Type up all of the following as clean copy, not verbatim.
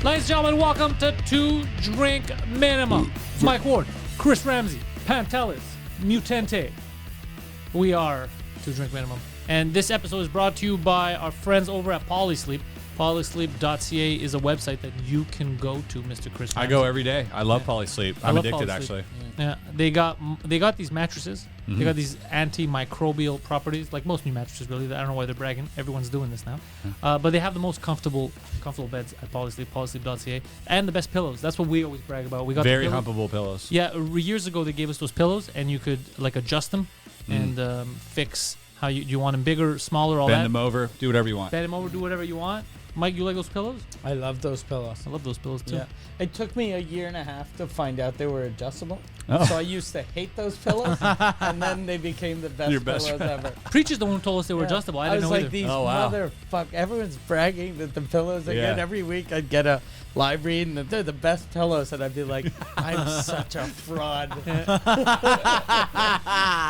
Ladies and gentlemen, welcome to Two Drink Minimum. Mike Ward, Chris Ramsay, Pantelis, Mutante. We are Two Drink Minimum. And this episode is brought to you by our friends over at Polysleep. Polysleep.ca is a website that you can go to, Mr. Chris Ramsay. I go every day. I love Polysleep. I'm addicted, actually. Yeah, they got these mattresses. Mm-hmm. They got these antimicrobial properties, like most new mattresses, really. I don't know why they're bragging. Everyone's doing this now. But they have the most comfortable beds at Polysleep, polysleep.ca, and the best pillows. That's what we always brag about. We got very humpable pillows. Yeah, years ago they gave us those pillows, and you could like adjust them and fix how you want them bigger, smaller, all that. Bend them over, do whatever you want. Bend them over, do whatever you want. Mike, you like those pillows? I love those pillows. I love those pillows too. Yeah. It took me a year and a half to find out they were adjustable. Oh. So I used to hate those pillows, and then they became the best pillows ever. Preach is the one who told us they were adjustable. I didn't know like, either. these motherfuck. Everyone's bragging that the pillows I get every week. I'd get a live read, and they're the best pillows, and I'd be like, I'm such a fraud.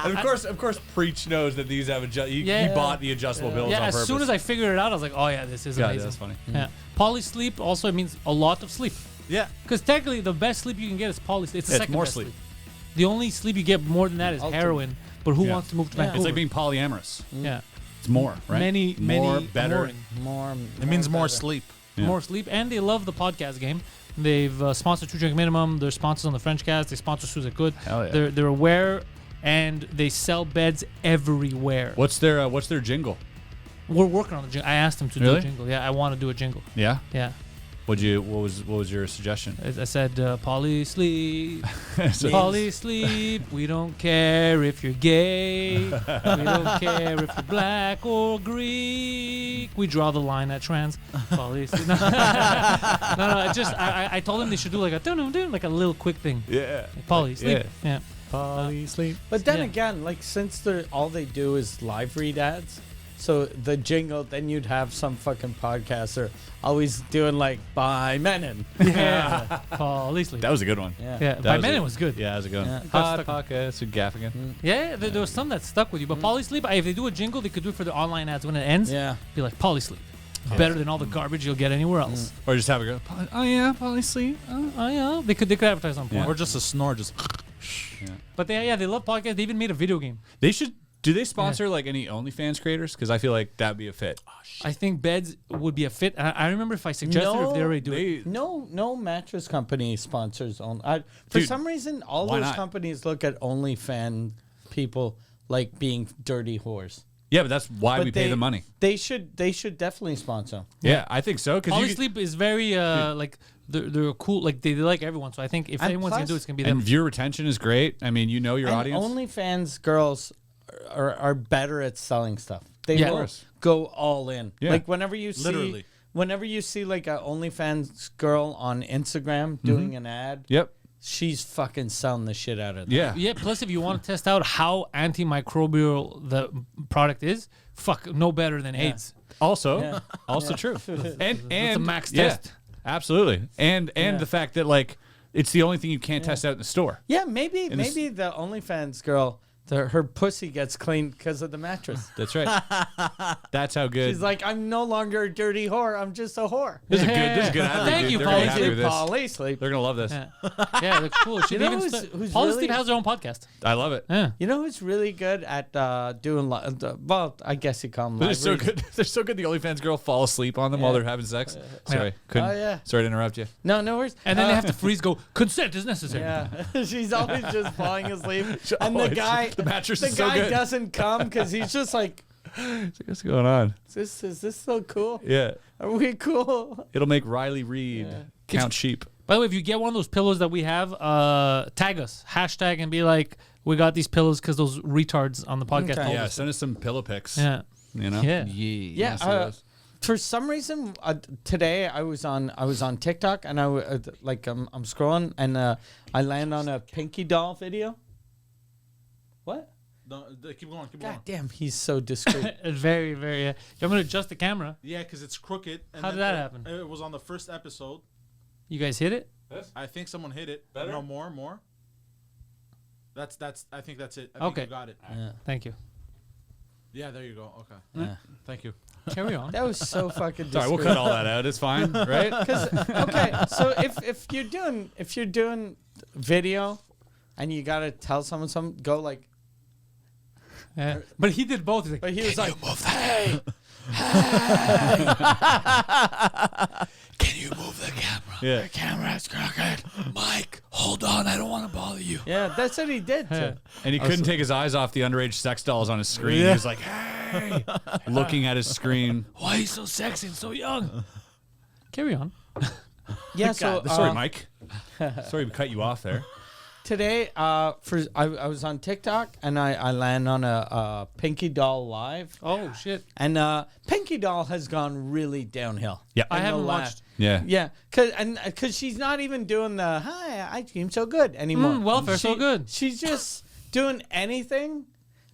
And of course, Preach knows that these have he bought the adjustable pillows on purpose. As soon as I figured it out, I was like, oh yeah, this is amazing. That's funny. Yeah. Polysleep also means a lot of sleep. Yeah. Because technically, the best sleep you can get is polysleep. It's the second more best sleep. The only sleep you get more than that is heroin. But who wants to move to Vancouver? It's like being polyamorous. Yeah. It's more, right? Many, better. More. It means more better. sleep. Yeah. More sleep. And they love the podcast game. They've sponsored Two Drink Minimum. They're sponsors on the French Cast. They sponsor Suze Good. Hell yeah. They're aware, and they sell beds everywhere. What's their jingle? We're working on the jingle. I asked them to do a jingle. Yeah, I want to do a jingle. Yeah. Yeah. What was your suggestion? I said, Polysleep, Polysleep. We don't care if you're gay. We don't care if you're black or Greek. We draw the line at trans. Polysleep. No. I told them they should do like a like a little quick thing. Yeah. Polysleep. Yeah. Polysleep. But then again, like since all they do is live read ads, so the jingle, then you'd have some fucking podcaster always doing like by Menon. Yeah. Polysleep. That was a good one. Yeah. By Menon was good. Yeah, that was a good one. Yeah. Podcast with Gaffigan. Yeah, there was some that stuck with you. But Polysleep, if they do a jingle, they could do it for the online ads when it ends. Yeah. Be like, Polysleep. Better than all the garbage you'll get anywhere else. Or just have a go. Oh yeah, Polysleep. Oh yeah. They could advertise on porn. Or just a snore, just. But they love podcasts. They even made a video game. They should. Do they sponsor like any OnlyFans creators? Because I feel like that'd be a fit. I think beds would be a fit. I remember if I suggested it, if they already do it. No mattress company sponsors for some reason, all those companies look at OnlyFans people like being dirty whores. Yeah, but that's why we pay the money. They should definitely sponsor. Yeah, I think so. Polysleep is very like they're cool. Like they like everyone. So I think if anyone's gonna do it, it's gonna be them. And viewer retention is great. I mean, you know your audience. OnlyFans girls are better at selling stuff. They will go all in. Yeah. Like whenever you see like a OnlyFans girl on Instagram doing an ad. Yep. She's fucking selling the shit out of that. Yeah. Yeah. Plus, if you want to test out how antimicrobial the product is, no better than AIDS. Also true. And it's a max test. Absolutely. And the fact that like it's the only thing you can't test out in the store. Yeah, maybe the OnlyFans girl, her pussy gets cleaned because of the mattress. That's right. That's how good. She's like, I'm no longer a dirty whore. I'm just a whore. This is good. Thank you, Polysleep. They're gonna love this. Yeah, they're cool. Polysleep has their own podcast. I love it. Yeah. You know who's really good at doing? Well, I guess you call them. They're so good. They're so good. The OnlyFans girl fall asleep on them while they're having sex. Sorry, Sorry to interrupt you. No worries. And then they have to freeze. Go. Consent is necessary. Yeah, she's always just falling asleep, and the mattress is so good. The guy doesn't come because he's just like, what's going on? Is this so cool? Yeah. Are we cool? It'll make Riley Reid count sheep. By the way, if you get one of those pillows that we have, tag us, hashtag, and be like, we got these pillows because those retards on the podcast. Okay. Yeah, send us some pillow pics. Yeah. You know? Yeah. For some reason, today I was on TikTok and I'm scrolling and I land on a Pinkydoll video. What? No, keep going. God damn, he's so discreet. Very, very. I'm gonna adjust the camera. Yeah, because it's crooked. How did that happen? It was on the first episode. You guys hit it? I think someone hit it. Better? No, more. That's. I think that's it. I think Okay. you got it. Yeah. Thank you. Yeah, there you go. Okay. Yeah. Thank you. Carry on. That was so fucking. Sorry, we'll cut all that out. It's fine, right? Okay, so if you're doing video, and you gotta tell someone something, go like. Yeah. But he did both. He's like, But he was like, Hey, can you move the camera? Yeah. the camera's crooked. Mike, hold on. I don't want to bother you. Yeah, that's what he did. Too. And he couldn't take his eyes off the underage sex dolls on his screen. He was like, hey, looking at his screen. Why are you so sexy and so young? carry on. Yeah, so Sorry, Mike. Sorry to cut you off there. today, I was on TikTok and I land on a Pinkydoll live. Oh shit! And Pinkydoll has gone really downhill. Yeah, I haven't watched. Yeah, Yeah, because she's not even doing the "Hi, I seem so good" anymore. Welfare so good. She's just doing anything,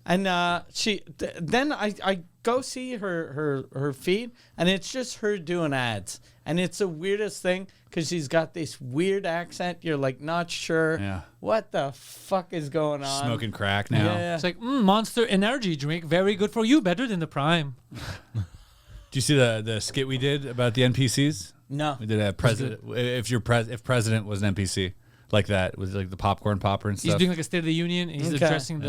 and then I go see her feed, and it's just her doing ads, and it's the weirdest thing because she's got this weird accent. You're like not sure what the fuck is going on. Smoking crack now. Yeah. It's like Monster Energy drink, very good for you, better than the Prime. Do you see the skit we did about the NPCs? No. We did a president. If president was an NPC like that, with like the popcorn popper and stuff. He's doing like a State of the Union. And he's Okay. addressing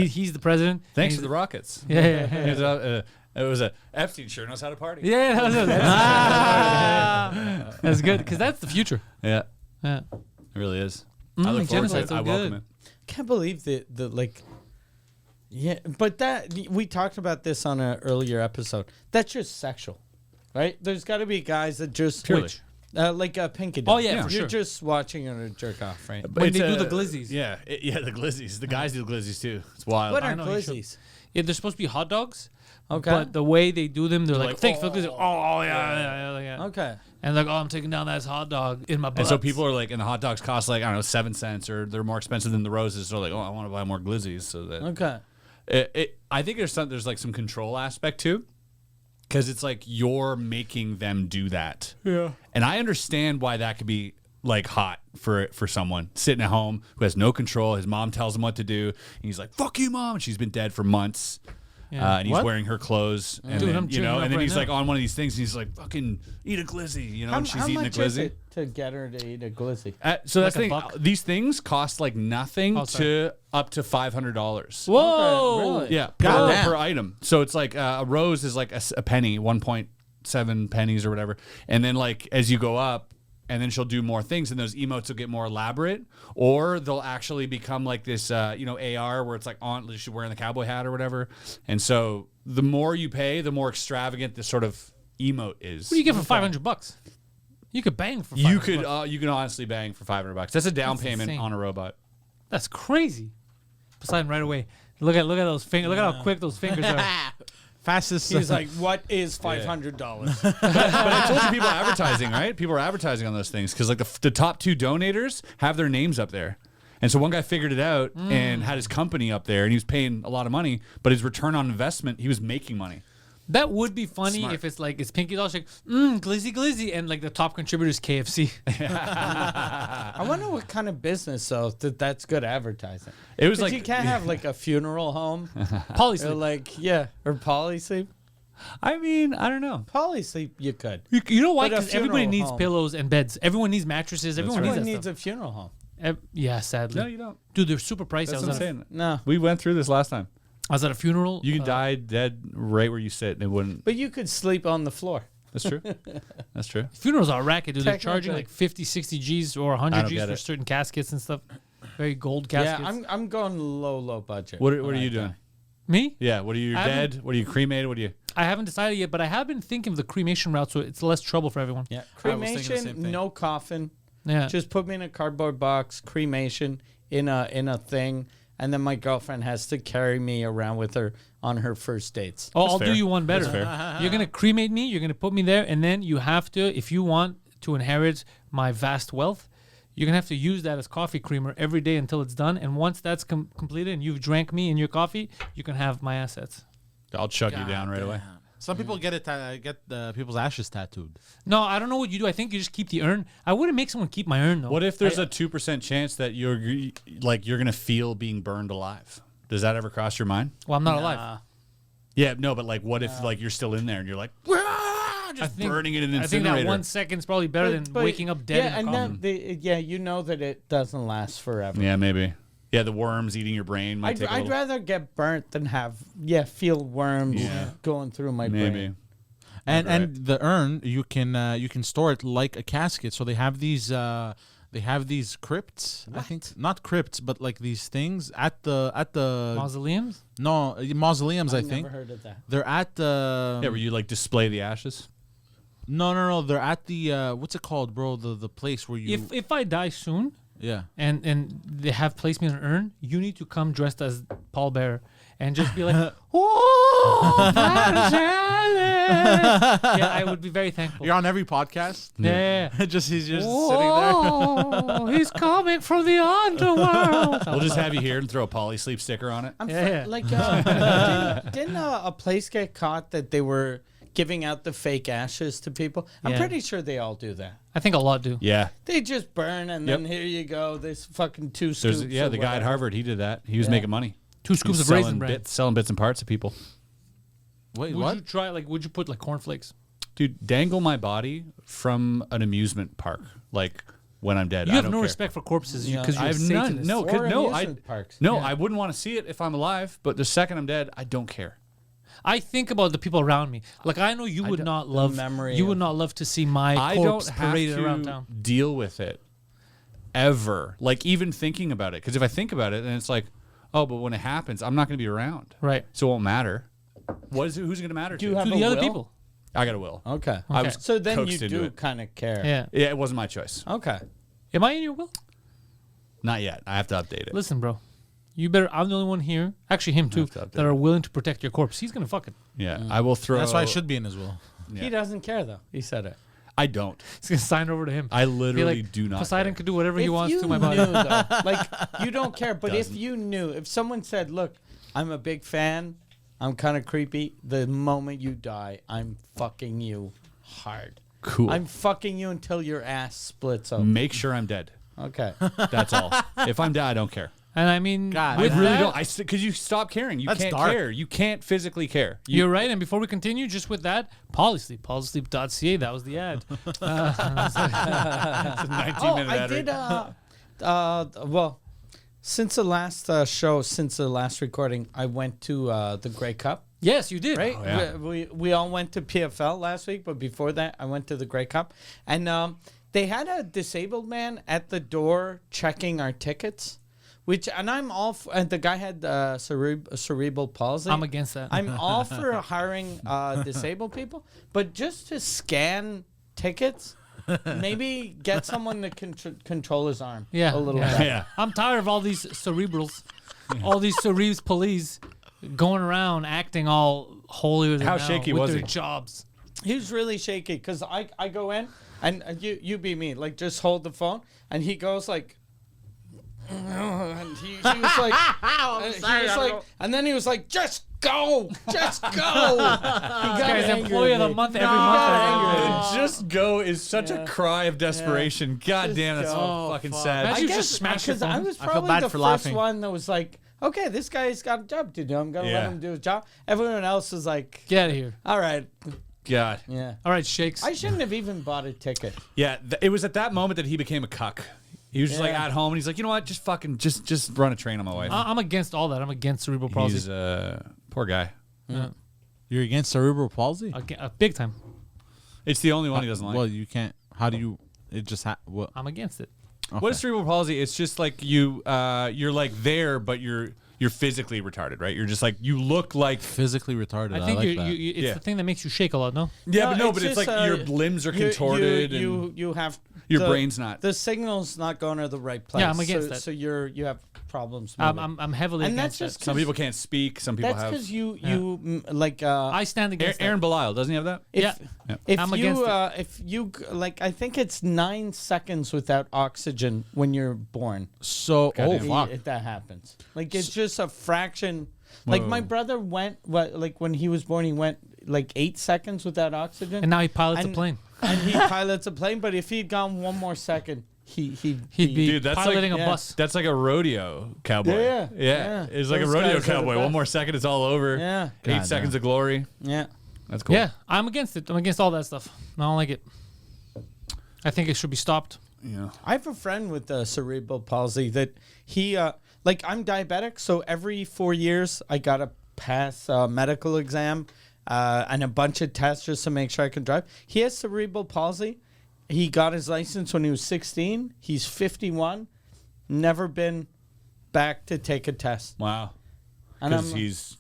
he's the president. Thanks and for the rockets. Yeah. It was a Epstein sure knows how to party. Yeah, that was it. That's good because that's the future. Yeah, Yeah. it really is. I look forward to Genocide's it. so I welcome good. it. Can't believe the like. Yeah, but that we talked about this on an earlier episode. That's just sexual, right? There's got to be guys that just Purely. like a Pinkydoll. Oh, yeah, for you're sure. just watching her jerk off, right? When It's, they do the Glizzys. Yeah, the Glizzys. The guys do the Glizzys too. It's wild. What are know, you should- Glizzys? Yeah, they're supposed to be hot dogs. Okay. But the way they do them, they're like, like, thanks for the Glizzy. Oh, yeah. Okay. And like, oh, I'm taking down that hot dog in my butt. And so people are like, and the hot dogs cost like, I don't know, 7 cents, or they're more expensive than the roses. So like, oh, I want to buy more Glizzys. So that Okay. I think there's like some control aspect too, because it's like you're making them do that. Yeah. And I understand why that could be like hot for someone sitting at home who has no control. His mom tells him what to do, and he's like, "Fuck you, mom." And she's been dead for months. Yeah. And he's wearing her clothes, and Dude, then, I'm cheering and up then right he's now. like on one of these things, and he's like, "Fucking eat a glizzy," and she's eating a much is glizzy. it to get her to eat a glizzy? So that's Like a the thing. buck? These things cost like nothing Oh, sorry. to up to $500. Whoa. Okay, really? Yeah, Goddamn. per item. So it's like a rose is like a penny, 1.7 pennies or whatever. And then like as you go up, and then she'll do more things, and those emotes will get more elaborate, or they'll actually become like this, AR where it's like on she's wearing the cowboy hat or whatever. And so the more you pay, the more extravagant this sort of emote is. What do you get for $500? You could bang for $500. You can honestly bang for $500. That's a down That's payment insane. on a robot. That's crazy. Poseidon right away. Look at those fingers. Look at how quick those fingers are. Fastest. He's like, "What is $500?" But I told you people are advertising, right? People are advertising on those things because like the top 2 donators have their names up there. And so one guy figured it out and had his company up there, and he was paying a lot of money, but his return on investment, he was making money. That would be funny Smart. if it's like it's Pinkydoll, like glizzy, and like the top contributor is KFC. I wonder what kind of business though that's good advertising. It was 'Cause like you can't have like a funeral home or Polysleep. like or polysleep. I mean, I don't know. Polysleep you could. You know why? But a Because everybody funeral needs home. pillows and beds. Everyone needs mattresses. Everyone Everyone needs that needs stuff. a funeral home. Yeah, sadly. No, you don't. Dude, they're super pricey. That's what I'm saying. No, We went through this last time. I was at a funeral. You can die dead right where you sit, and it wouldn't. but you could sleep on the floor. That's true. That's true. Funerals are a racket, dude. They're charging Technically. like 50, 60 G's or I 100 don't G's get for it. certain caskets and stuff. Very gold caskets. Yeah, I'm going low budget. What are when you I doing? die. Me? Yeah. What are you I haven't- dead? What are you cremated? What are you? I haven't decided yet, but I have been thinking of the cremation route, so it's less trouble for everyone. Yeah, I was thinking the same cremation, thing. no coffin. Yeah. Just put me in a cardboard box. Cremation in a thing, and then my girlfriend has to carry me around with her on her first dates. Oh, I'll fair. do you one better. That's fair. You're gonna cremate me. You're gonna put me there, and then you have to, if you want to inherit my vast wealth, you're gonna have to use that as coffee creamer every day until it's done. And once that's completed, and you've drank me in your coffee, you can have my assets. I'll chug you down right away. Some people get people's ashes tattooed. No, I don't know what you do. I think you just keep the urn. I wouldn't make someone keep my urn though. What if there's a 2% chance that you're gonna feel being burned alive? Does that ever cross your mind? Well, I'm not alive. Yeah, no, but like, what if like you're still in there and you're like, just burning it in an I incinerator? think that 1 second's probably better than waking up dead. Yeah, in a coffin. you know that it doesn't last forever. Yeah, maybe. Yeah, the worms eating your brain might take a I'd little... rather get burnt than feel worms going through my brain. And the urn you can store it like a casket. So they have these crypts. What? I think not crypts, but like these things at the Mausoleums? No, mausoleums. I I've think never heard of that. they're at the Yeah, where you like display the ashes? No. They're at the what's it called, bro? The place where you If I die soon, yeah. and they have placed me in an urn, you need to come dressed as Paul Bear and just be like, "Oh, Pantelis!" Yeah, I would be very thankful. You're on every podcast. Yeah. He's just sitting there. Oh, he's coming from the underworld. We'll just have you here and throw a polysleep sticker on it. Didn't a place get caught that they were giving out the fake ashes to people? I'm pretty sure they all do that. I think a lot do. Yeah. They just burn and then here you go. There's fucking 2 There's, scoops. the guy at Harvard, he did that. He was making money. 2 scoops of selling raisin bran. selling bits and parts to people. Wait, Would what? you try, would you put cornflakes? Dude, dangle my body from an amusement park, like when I'm dead. You I have don't no care. respect for corpses because I you're have a none. Satanist. No, Or no, amusement parks. I wouldn't want to see it if I'm alive. But the second I'm dead, I don't care. I think about the people around me. Like I know you would not love. You would not love to see my I corpse don't have paraded to around town. deal with it ever. Like even thinking about it, because if I think about it, then it's like, oh, but when it happens, I'm not going to be around. Right. So it won't matter. Who's it going to matter Do to? you have To a the other will? people. I got a will. Okay. I was So then you coaxed into do it. kind of care. Yeah. Yeah, it wasn't my choice. Okay. Am I in your will? Not yet. I have to update it. Listen, bro. You better. I'm the only one here. Actually, him too. have to update That are willing to protect your corpse. He's gonna fuck it. Yeah, I will throw. That's why I should be in as well. He doesn't care though. He said it. I don't. He's gonna sign over to him. I Be literally like, do not. Poseidon care. could do whatever he If wants you to my body. knew, though, like you don't care, but if Doesn't. you knew, if someone said, "Look, I'm a big fan. I'm kind of creepy. The moment you die, I'm fucking you hard. Cool. I'm fucking you until your ass splits open." Make sure I'm dead. Okay. That's all. If I'm dead, I don't care. And I mean, God, with I really that, don't. Because you stop caring. You That's can't dark. care. You can't physically care. You're right. And before we continue, just with that, Polysleep, polysleep.ca. That was the ad. It's a 19-minute I ad did. read. Well, since the last show, since the last recording, I went to the Grey Cup. Yes, you did. Right? Oh, yeah. We all went to PFL last week, but before that, I went to the Grey Cup, and they had a disabled man at the door checking our tickets, and I'm all. And the guy had cerebral palsy. I'm against that. I'm all for hiring disabled people, but just to scan tickets, maybe get someone to control his arm. Yeah, a little yeah. bit. Yeah. I'm tired of all these cerebrals, all these cerebs police going around acting all holier than How thou shaky with was their he? jobwas. He was really shaky because I go in and you be me, like just hold the phone, and he goes like, and he was like, and then he was like, just go. He got Guy's angry employee with of the me. month He every got month. angry with me. Just go is such a cry of desperation. God Just damn, that's so go. fucking sad. Imagine I you guess just smash your because I phone. was I feel probably bad the for first laughing. one that was like, okay, this guy's got a job to do. I'm gonna let Yeah. him do his job. Everyone else was like, Get out of here. all right, God. yeah. All right, Shakes. I shouldn't have even bought a ticket. Yeah, it was at that moment that he became a cuck. He was just like Yeah. at home, and he's like, you know what? Just fucking, just run a train on my wife. I'm against all that. I'm against cerebral palsy. He's poor guy. You're against cerebral palsy? Big time. It's the only one he doesn't like. Well, you can't. How do you? It just what? I'm against it. What is cerebral palsy? It's just like you're like there, but you're physically retarded, right? You're just like you look like. Physically retarded. I think like that. it's Yeah. the thing that makes you shake a lot, no? Yeah, No, but it's just, like your limbs are contorted and You have your brain's not. The signal's not going to the right place. Yeah, I'm against so, that. So you have problems. I'm heavily And against that's that. Some people can't speak. Some people That's have. because you like. I stand against Aaron Belial doesn't he have that? If, Yeah. If I'm you against if you like, I think it's 9 seconds without oxygen when you're born. So If that happens, like it's just a fraction. Like my brother went like when he was born, he went like 8 seconds without oxygen, And now he pilots a And- plane. and he pilots a plane. But if he'd gone one more second, He'd be Dude, that's piloting like, a bus. That's like a rodeo cowboy. Yeah. It's like a Those rodeo guys are the cowboy. One best. more second, it's all over. Yeah. 8 seconds of glory. Yeah. That's cool. Yeah, I'm against it. I'm against all that stuff. I don't like it. I think it should be stopped. Yeah. I have a friend with cerebral palsy that he, like, I'm diabetic, so every 4 years I got to pass a medical exam and a bunch of tests just to make sure I can drive. He has cerebral palsy. He got his license when he was 16. He's 51. Never been back to take a test. Wow. And Because he's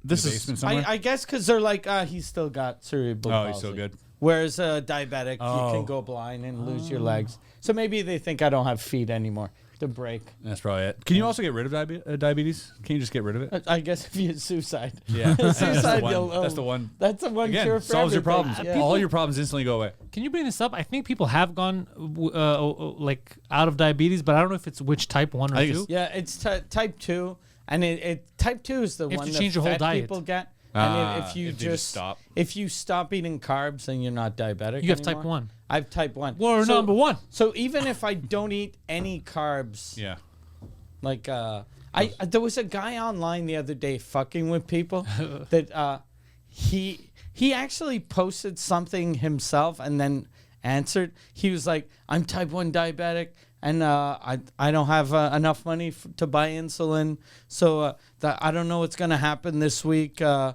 This in the is basement somewhere? I guess because they're like, he's still got cerebral palsy. Oh, he's still good. Whereas diabetic, you Oh. can go blind and lose your legs. So maybe they think I don't have feet anymore to break. That's probably it. Can you also get rid of diabetes? Can you just get rid of it? I guess if you suicide. Yeah. Suicide, That's the one. That's the one Again, cure for solves your everything. problems. Yeah. All your problems instantly go away. Can you bring this up? I think people have gone like out of diabetes, but I don't know if it's which type 1 or I think 2. it's- Yeah, it's type 2. And type 2 is the You have one to that change your whole fat diet. people get. And if you if they just stop. if you stop eating carbs, then you're not diabetic. You have anymore. type 1. I have type 1. We're number 1. So even if I don't eat any carbs, Yeah. like there was a guy online the other day fucking with people that he actually posted something himself and then answered. He was like, "I'm type 1 diabetic and I don't have enough money to buy insulin, so I don't know what's gonna happen this week. I'm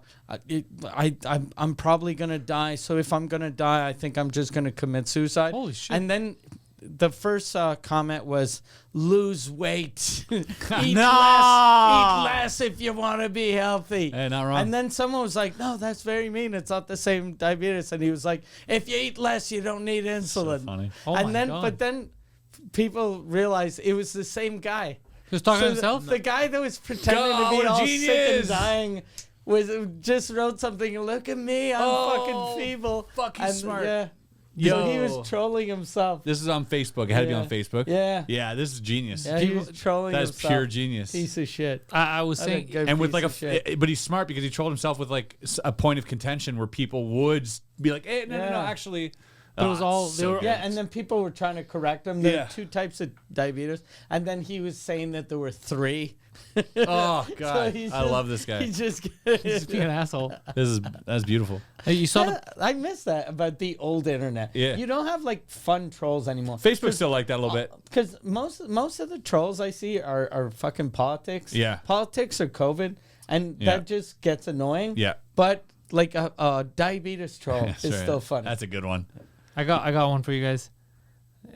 probably gonna die. So if I'm gonna die, I think I'm just gonna commit suicide." Holy shit. And then the first comment was, "Lose weight, eat less if you want to be healthy." Hey, not wrong. And then someone was like, "No, that's very mean. It's not the same diabetes." And he was like, "If you eat less, you don't need insulin." So funny. Oh and my then, God. but then people realized it was the same guy. He was talking to So himself? The guy that was pretending God, to be what a all sick and genius. dying was just wrote something. "Look at me, I'm fucking feeble." fucking smart. Yeah. So he Yo. was trolling himself. This is on Facebook. It had to be on Facebook. Yeah. Yeah, this is genius. Yeah, he was trolling That's himself. pure genius. Piece of shit. I was saying, And with like but but he's smart because he trolled himself with like a point of contention where people would be like, "Hey, no, Yeah. actually." It was all- they were- Yeah, and then people were trying to correct him. There Yeah. are 2 types of diabetes, and then he was saying that there were 3. Oh So God, he's I just- love this guy. He's just. just being an asshole. That's beautiful. Hey, you saw the I miss that about the old internet. Yeah. You don't have like fun trolls anymore. Facebook's still like that a little bit. Because most of the trolls I see are fucking politics. Yeah. Politics or COVID, and Yeah. that just gets annoying. Yeah. But like a diabetes troll That's is right. still funny. That's a good one. I got one for you guys.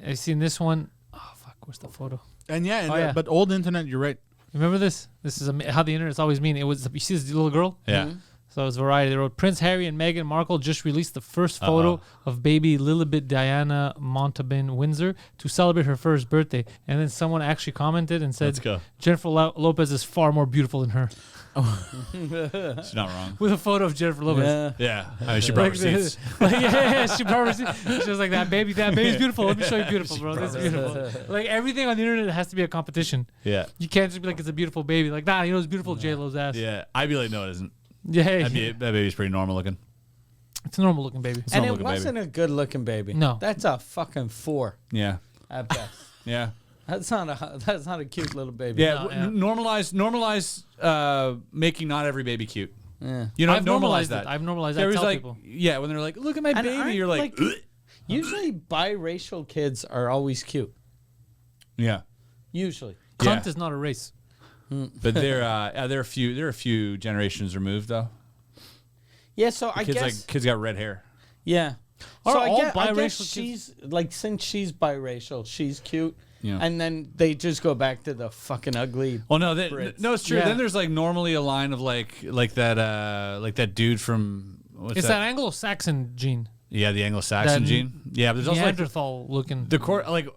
I seen this one. Oh fuck, where's the photo? And Oh, yeah. but old internet, you're right. Remember this? This is how the internet's always mean. It was, you see this little girl? Yeah. So it was Variety. They wrote, Prince Harry and Meghan Markle just released the first photo of baby Lilibet Diana Montalban Windsor to celebrate her first birthday. And then someone actually commented and said, Let's go. Jennifer Lopez is far more beautiful than her. She's not wrong. With a photo of Jennifer Lopez. Yeah. Yeah. I mean, she brought receipts. She probably she was like, that baby's beautiful. Let me show you beautiful, bro. That's beautiful. Like everything on the internet has to be a competition. Yeah. You can't just be like, it's a beautiful baby. Like, nah, you know, it's beautiful J-Lo's ass. Yeah. I'd be like, no, it isn't. Yeah. That baby's pretty normal looking. It's a normal looking baby. And it normal-looking wasn't a good looking baby. No. That's a fucking 4 Yeah. at best. Yeah. That's not a cute little baby. Yeah. No, yeah. Normalize making not every baby cute. Yeah. You know, I've normalized that. it. I've normalized that. There was Tell like, people. yeah, when they're like, look at my And baby, aren't, you're like, "Ugh." Usually biracial kids are always cute. Yeah. Usually. Cunt Yeah. is not a race. But they're a few generations removed though. Yeah, so I Kids guess kids got red hair. yeah. Are So all I guess biracial she's like, since she's biracial, she's cute. Yeah. And then they just go back to the fucking ugly. Well, no, Brits. no, it's true. Yeah. Then there's like normally a line of like that dude from what's It's that Anglo-Saxon gene. Yeah, the Anglo-Saxon that gene. Yeah, but there's also like Neanderthal looking.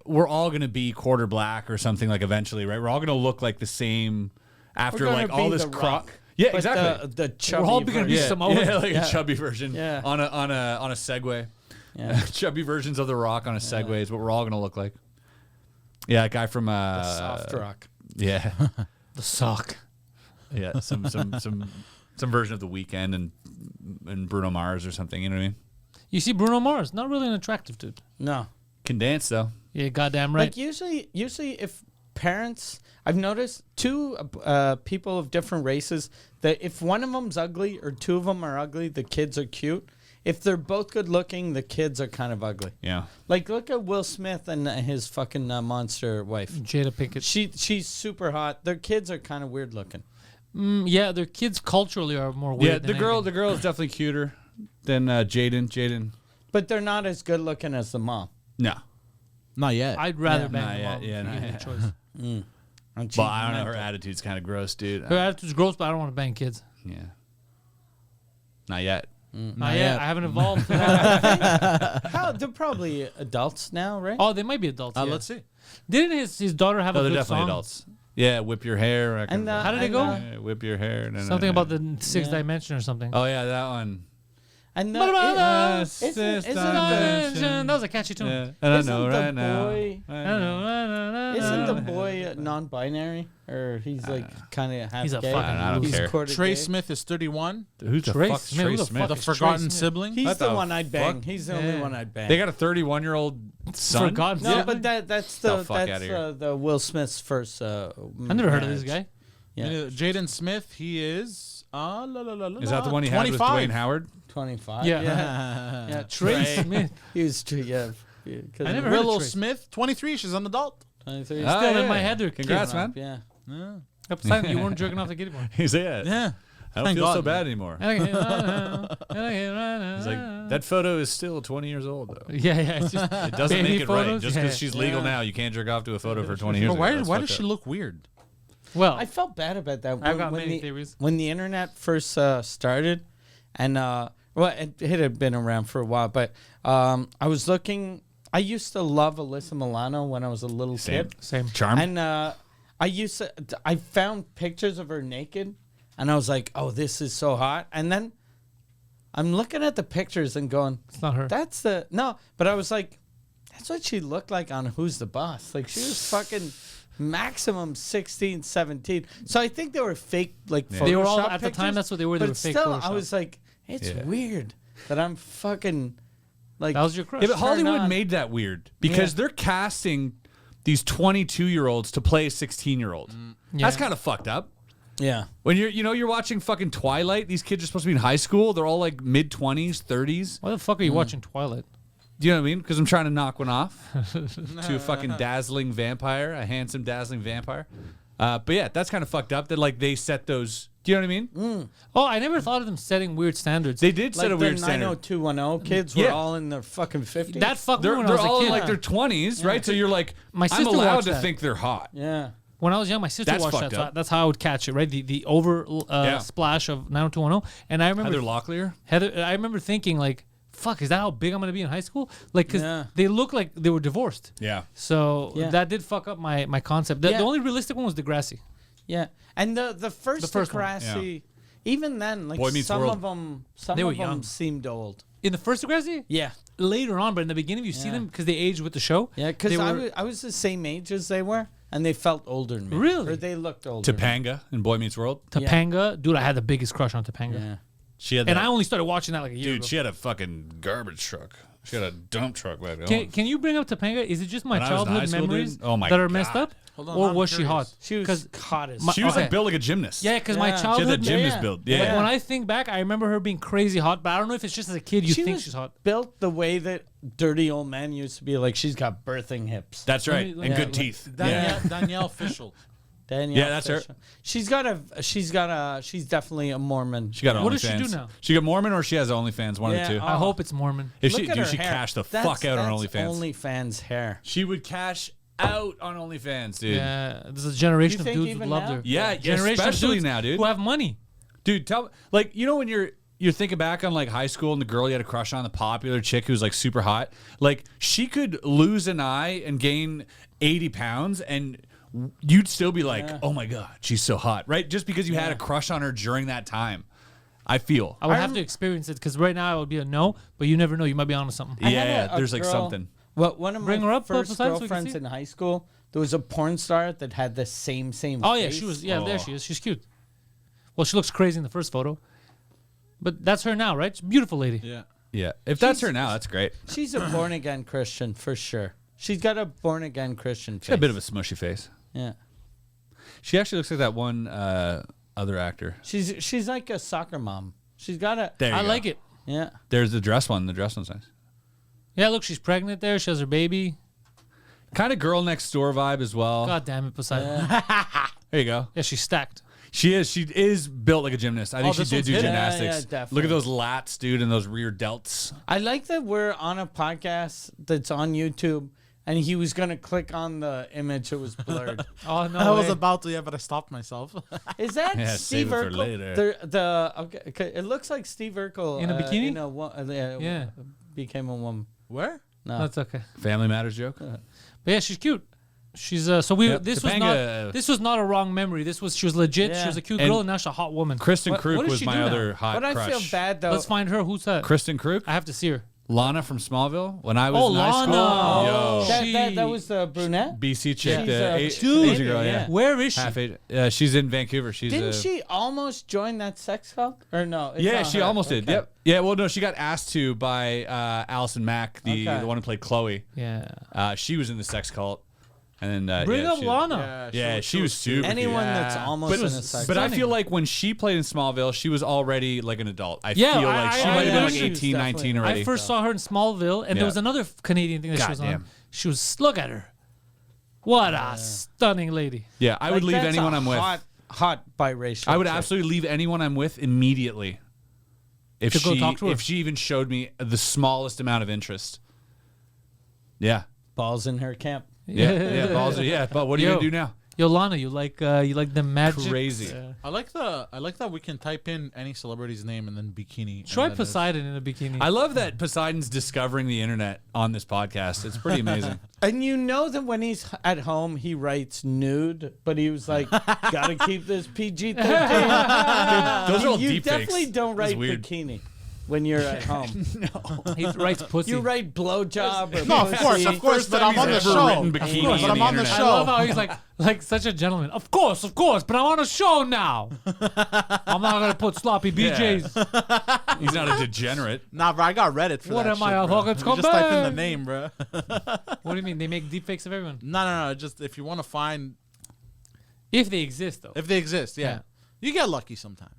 we're all gonna be quarter black or something like eventually, right? We're all gonna look like the same after We're like gonna all be this The crop. Rock, Yeah, but exactly. The chubby We're all gonna be version. Samoan. Yeah, like Yeah. a chubby version. Yeah. On a Segway. Yeah. Chubby versions of the Rock on a Segway is what we're all gonna look like. Yeah, a guy from Soft rock. Yeah. the sock. Yeah, some version of The Weeknd and Bruno Mars or something. You know what I mean? You see Bruno Mars, not really an attractive dude. No. Can dance though. Yeah, goddamn right. Like usually if parents, I've noticed two people of different races that if one of them's ugly or two of them are ugly, the kids are cute. If they're both good looking, the kids are kind of ugly. Yeah. Like look at Will Smith and his fucking monster wife. Jada Pinkett. She's super hot. Their kids are kind of weird looking. Yeah, their kids culturally are more weird. Yeah, the girl is definitely cuter than Jaden. But they're not as good looking as the mom. No. Not yet. I'd rather Yeah. bang Not the yet, mom. yeah, if not you gave me yet. a choice. And But I don't know. Her attitude's kind of gross, dude. Her attitude's gross, but I don't want to bang kids. Yeah. Not yet. Not yet. I haven't evolved. To that. How they're probably adults now, right? Oh, they might be adults. Yeah. Let's see. Didn't his daughter have No, a they're good definitely song? adults. Yeah, whip your hair. And How did it go? Whip your hair. Something about the sixth dimension or something. Oh yeah, that one. And Isn't That was a catchy tune. Yeah, and I know the right now. boy- I know. Isn't the boy non-binary, or he's like kind of half He's a gay? fucking I don't He's care. quarter Trey gay? Smith is 31. Who's the Trey fuck? Smith? Trey Who the Smith. fuck The is Trey forgotten Smith? sibling. He's What the the one I'd bang. fuck? He's the only one I'd bang. They got a 31-year-old son. Forgotten. no, Yeah. but that's The the fuck outta that's here. the Will Smith's first. I never heard of this guy. Yeah, Jaden Smith, he is. Is that the one he had with 25. Dwayne Howard? 25. Yeah. yeah. Trey Smith. He was yeah. I never heard of Willow Trey. Smith, 23. She's an adult. 23. Ah, Still yeah. in my head, they're Congrats, kids. man. Yeah. Up time you weren't jerking off the kid one. He's it. Yeah. I don't Thank feel so God, bad anymore. He's like, that photo is still 20 years old though. Yeah, It's just It doesn't baby make it right. photos? Just because she's legal Yeah. now, you can't jerk off to a photo for 20 years But ago. why That's why fucked does she up. look weird? well, I felt bad about that. I've got when many the, theories. When the internet first started, and it had been around for a while, but I was looking. I used to love Alyssa Milano when I was a little kid, same. Charm? and I found pictures of her naked, and I was like, "Oh, this is so hot." And then I'm looking at the pictures and going, It's not her. But I was like, that's what she looked like on Who's the Boss. Like she was fucking maximum 16, 17. So I think they were fake, like Photoshop They were all at the pictures, time. That's what they were. They but were fake. still, I Photoshop. was like, it's Yeah. weird that I'm fucking like. That was your crush. Yeah, but Hollywood on. made that weird because Yeah. they're casting these 22-year-olds to play a 16-year-old. That's kind of fucked up. Yeah. When you're watching fucking Twilight, these kids are supposed to be in high school. They're all like mid-20s, 30s. Why the fuck are you watching Twilight? Do you know what I mean? Because I'm trying to knock one off to a fucking dazzling vampire, a handsome, dazzling vampire. But yeah, that's kind of fucked up that like they set those. Do you know what I mean? Oh, I never thought of them setting weird standards. They did set Like a the weird standard. 90210 kids were Yeah. all in their fucking 50s. that fucked me They're when I was all a in kid. like their 20s, right? So you're like, My I'm sister allowed watched to that. think they're hot. yeah. When I was young, my sister That's watched fucked that. So up. that's how I would catch it, right? The over splash of 90210. And I remember Heather Locklear. I remember thinking like, fuck, is that how big I'm going to be in high school? Like, because Yeah. they look like they were divorced. Yeah. So Yeah. that did fuck up my concept. The Yeah. only realistic one was Degrassi. Yeah. And the first first one, Degrassi, even then, like Boy Meets some World. of them, some They were of them young. seemed old. In the first Degrassi? Yeah. Later on, but in the beginning, you see Yeah. them because they aged with the show. Yeah, because They I was the same age as they were, and they felt older than me. Really? Or they looked older. Topanga in Boy Meets World. Topanga. Dude, I had the biggest crush on Topanga. Yeah. She had And that- I only started watching that like a year dude, ago. she had a fucking garbage truck. She had a dump truck back then. Can you bring up Topanga? Is it just my When I was in high childhood school, memories dude? Oh my that are messed God. up? Hold on, Or I'm was she curious. hot? She was hot as my- She was okay. like built like a gymnast. Yeah, because my Yeah. She had She had childhood that gymnast yeah. build. Like, Yeah. when I think back, I remember her being crazy hot, but I don't know if it's just as a kid you She think was she's hot. built the way that dirty old men used to be. Like she's got birthing hips. That's right. Let me- And yeah, good like- teeth. Danielle Fishel. Danielle Yeah, that's her. Fisher. She's definitely a Mormon. She got OnlyFans. What does she do now? She got Mormon or she has OnlyFans, one Yeah, or two. oh. I hope it's Mormon. If Look she at dude, her she hair. cashed the That's- fuck out on that's OnlyFans. OnlyFans hair. She would cash out on OnlyFans, dude. Yeah, there's a generation You of think dudes who even loved now? her. Yeah, Generation of especially dudes now, dude. who have money. Dude, tell like when you're thinking back on like high school and the girl you had a crush on, the popular chick who was like super hot. Like she could lose an eye and gain 80 pounds and you'd still be like, oh my God, she's so hot, right? Just because you had a crush on her during that time. I feel. I would have to experience it because right now I would be a no, but you never know. You might be onto something. I had Yeah, a there's like girl- something. Well, one of Bring my her up, first Poseidon, so we can girlfriends see. in high school, there was a porn star that had the same Oh yeah, face. she was. Yeah, there Oh. she is. She's cute. Well, she looks crazy in the first photo, but that's her now, right? She's a beautiful lady. Yeah. Yeah, if that's her now, that's great. She's a born again Christian for sure. She's got a born again Christian face. She's got a bit of a smushy face. Yeah. She actually looks like that one other actor. She's like a soccer mom. She's got a. There you I go. like it. Yeah. There's the dress one. The dress one's nice. Yeah, look, she's pregnant there. She has her baby. Kind of girl next door vibe as well. God damn it, Poseidon. There you go. Yeah, she's stacked. She is. She is built like a gymnast. I think she this did one's do hidden. gymnastics. Yeah, definitely. Look at those lats, dude, and those rear delts. I like that we're on a podcast that's on YouTube, and he was gonna click on the image. It was blurred. Oh, no I was way. about to, but I stopped myself. Is that Yeah, Steve save it for Urkel? later. Okay, it looks like Steve Urkel In a bikini? Yeah, became a woman. Where? No, That's okay. Family Matters joke. But yeah, she's cute. She's so we Yep. this was not a wrong memory. She was legit. Yeah. She was a cute And girl, and now she's a hot woman. Kristin What Kreuk does was she my do now? other hot but I crush. feel bad though. Let's find her. Who's that? Kristin Kreuk, I have to see her. Lana from Smallville. When I was in high Lana. school, Oh. yo, that was the brunette. BC chick, She's the a Asian girl, Canadian, yeah. Where is she? Half Asian. She's in Vancouver. She's Didn't she almost join that sex cult? Or no? it's Yeah, not she her. almost did. Okay. Yep. Yeah. Well, no, she got asked to by Allison Mack, the Okay. one who played Chloe. Yeah. She was in the sex cult, and then Bring yeah, up she- Lana. Yeah, she was super. Anyone cute. that's almost in a sex But I Stunning. feel like when she played in Smallville, she was already like an adult. I Yeah, feel like she I might have been like agree. She was 18, 19 definitely- already. I first saw her in Smallville, and Yeah. there was another Canadian thing that she was on. Goddamn. She was, look at her. What a stunning lady. Yeah, I would Like, leave that's anyone a I'm with. Hot biracial. I would chick. absolutely leave anyone I'm with immediately. If To go she talk to her? if she even showed me the smallest amount of interest. Yeah. balls in her camp. Yeah. Balls. Yeah. But what are you Yo. gonna do now? Yo, Lana, you like the magic? Crazy. I like that we can type in any celebrity's name and then bikini. Try and then Poseidon in a bikini. I love that Poseidon's discovering the internet on this podcast. It's pretty amazing. And you know that when he's at home, he writes nude, but he was like, "Gotta keep this PG-13." Those are all You deep definitely fakes. don't That's write weird. bikini when you're at home. He writes pussy. You write blowjob or No, of pussy. of course. But I'm he's on the ever show. written bikini But on I'm the on the internet. I show. love how he's like such a gentleman. Of course, but I'm on a show now. I'm not gonna put sloppy BJs. He's not a degenerate. Nah, bro, I got Reddit for What that am I, shit, a bro. fucking You just type in the scumbag? name, bro. What do you mean? They make deepfakes of everyone? No. Just if you want to find If they exist, though. if they exist, yeah. Yeah. You get lucky sometimes.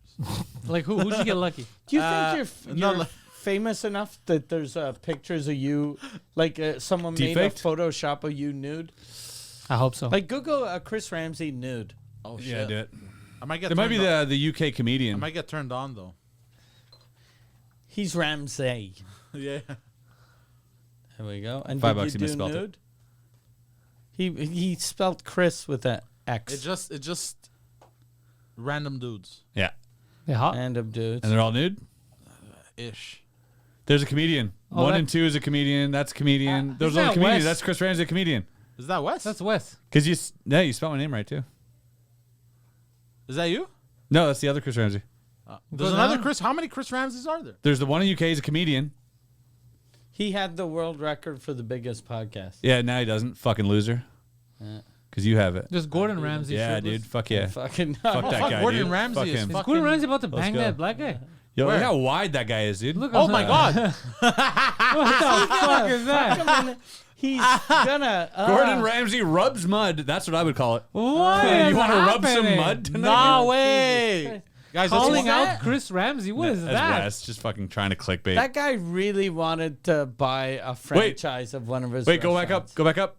Like who'd you get lucky? Do you think no, you're like- famous enough that there's pictures of you, like someone made a Defaked? Photoshop of you nude? I hope so. Like Google Chris Ramsay nude. Oh shit. Yeah, do it. I might get. There might be turned on. the UK comedian. I might get turned on though. He's Ramsay. Yeah. There we go. And $5 did he you do misspelled it. nude? He spelled Chris with an X. It just random dudes Yeah. they hot. Random dudes. And they're all nude? ish. There's a comedian. Oh, 1 that- and 2 is a comedian. That's a comedian. There's is another that comedian. Wes? That's Chris Ramsay, a comedian. Is that Wes? That's Wes. Because you spelled my name right, too. Is that you? No, that's the other Chris Ramsay. There's Go another down. Chris. How many Chris Ramsays are there? There's the one in UK. He's a comedian. He had the world record for the biggest podcast. Yeah, now he doesn't. Fucking loser. Yeah. Because you have it. There's Gordon Ramsay. Yeah, shirtless. dude. Fuck yeah. Fucking Fuck that fuck, guy, Gordon dude. Ramsay Fuck is him. Is fuck- Gordon Ramsay about to Let's bang go. that black guy? Yo, Where? look how wide that guy is, dude. Look Oh at my that. god. What the fuck is that? He's gonna. Gordon Ramsay rubs mud. That's what I would call it. What Hey, is you want to rub some happening? mud tonight? No way. Guys, that's Calling one- out Chris Ramsay. What is That's that? Wes, just fucking trying to clickbait. That guy really wanted to buy a franchise of one of his. Wait, go back up. restaurants. Go back up.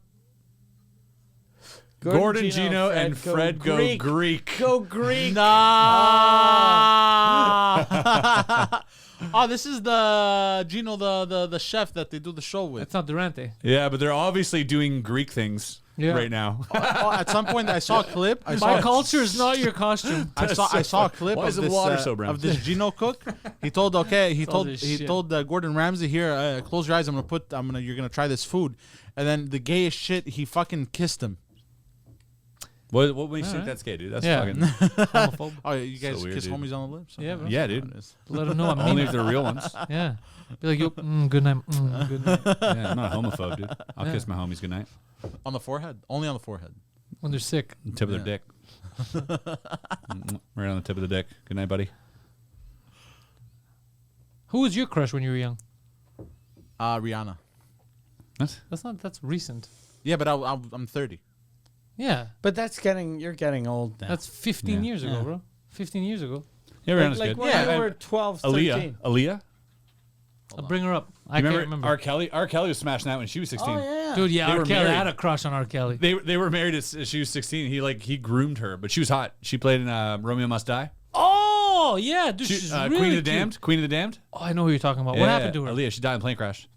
Gordon, Gino, and Fred go Greek. Go Greek. Nah. Oh, this is the Gino, the chef that they do the show with. It's not Durante. Yeah, but they're obviously doing Greek things right now. Oh, at some point, I saw a clip. My culture is not your costume. I saw a clip Why of is the this, water so brown? of this Gino cook. He told all this he shit. told Gordon Ramsay here, close your eyes. You're gonna try this food, and then the gayest shit. He fucking kissed him. What makes you think Alright. that's gay, dude? That's Yeah. fucking. Homophobe. Oh, you guys weird, kiss dude. homies on the lips? Yeah, bro. Yeah, dude. Let him know I'm Only mean. if they're real ones. Yeah. Be like, yo, good night. Good night. Yeah, I'm not a homophobe, dude. I'll Yeah. kiss my homies goodnight. On the forehead, only on the forehead. When they're sick. Tip of their dick. Right on the tip of the dick. Good night, buddy. Who was your crush when you were young? Rihanna. What? That's recent. Yeah, but I'm 30. Yeah. But you're getting old now. That's 15 years ago, bro. 15 years ago. Yeah, Rihanna's like good. when you were 12, 13. Aaliyah. I'll bring her up. I can't remember. R. Kelly? R. Kelly was smashing that when she was 16. Oh, yeah. Dude, yeah, They R. were Kelly. I married. had a crush on R. Kelly. They were married as she was 16. He groomed her, but she was hot. She played in Romeo Must Die. Oh, yeah, dude, she's really Queen of the cute. Damned. Queen of the Damned. Oh, I know who you're talking about. What happened to her? Aaliyah. She died in a plane crash.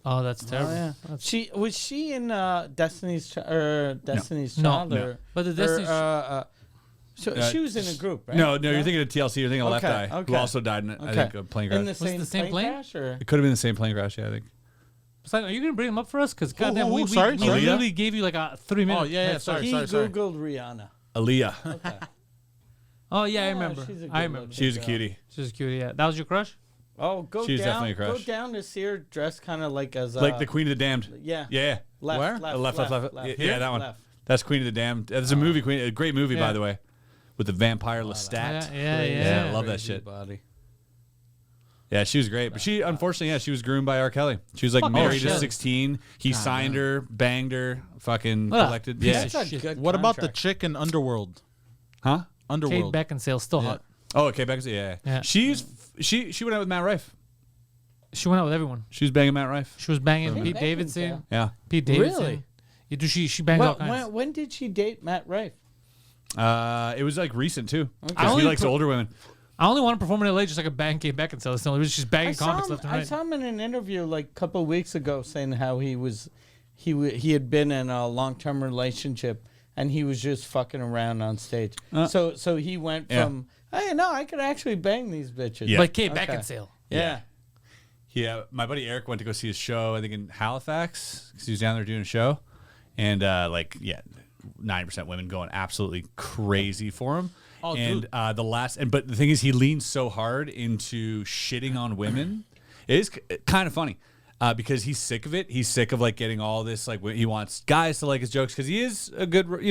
Oh, that's terrible. Oh, yeah. That's- Was she in Destiny's Destiny's No. Child? No. Or, But the or, Destiny's she was in a group, right? No, you're thinking of TLC. You're thinking of Left Okay, Eye, who okay. also died in I think a plane crash. In the it same, the same plane? crash, or? It could have been the same plane crash. Yeah, I think. Poseidon, are you gonna bring him up for us? Because goddamn, we sorry? literally gave you like a 3 minutes. Oh, yeah, sorry. He Googled Rihanna. Aaliyah. Okay. Oh yeah, I Oh, remember. she's a I good remember. looking She was a girl. cutie. She was cute. Yeah, that was your crush. Oh, go She's down. definitely a Go crush. down to see her dressed kind of like as Like the Queen of the Damned. Yeah. Yeah. Left, Where? left, Left. Yeah, that one. Left. That's Queen of the Damned. That's a movie. A great movie, by Yeah. the way, with the vampire Lestat. Yeah. I love that Crazy shit. Body. Yeah, she was great, but she unfortunately, she was groomed by R. Kelly. She was like Fuck married R. at Kelly. 16. He signed her, banged her, fucking What a collected. piece Yeah. of That's a shit. good What about the contract. chick in Underworld? Huh? Kate Underworld. Beckinsale's still hot. Oh, okay, Becca. Yeah. Yeah. She went out with Matt Rife. She went out with everyone. She was banging Matt Rife. She was banging Kate Pete Beckinsale. Davidson. Yeah. Pete Davidson. Really? Yeah, dude, she banged all kinds. When did she date Matt Rife? It was like recent too. I Because he only likes older women. I only want to perform in LA just like a bang Kate Beckinsale. That's the only reason she's banging comics left and I right. saw him in an interview like a couple of weeks ago saying how he had been in a long-term relationship and he was just fucking around on stage. So he went Yeah. from, hey, no, I could actually bang these bitches. Yeah. Like Kate Okay. Beckinsale. Yeah. Yeah, my buddy Eric went to go see his show, I think in Halifax, because he was down there doing a show. And 90% women going absolutely crazy for him. Oh, and dude. but the thing is, he leans so hard into shitting on women. It is kind of funny because he's sick of it. He's sick of like getting all this, like he wants guys to like his jokes because he is a good, a good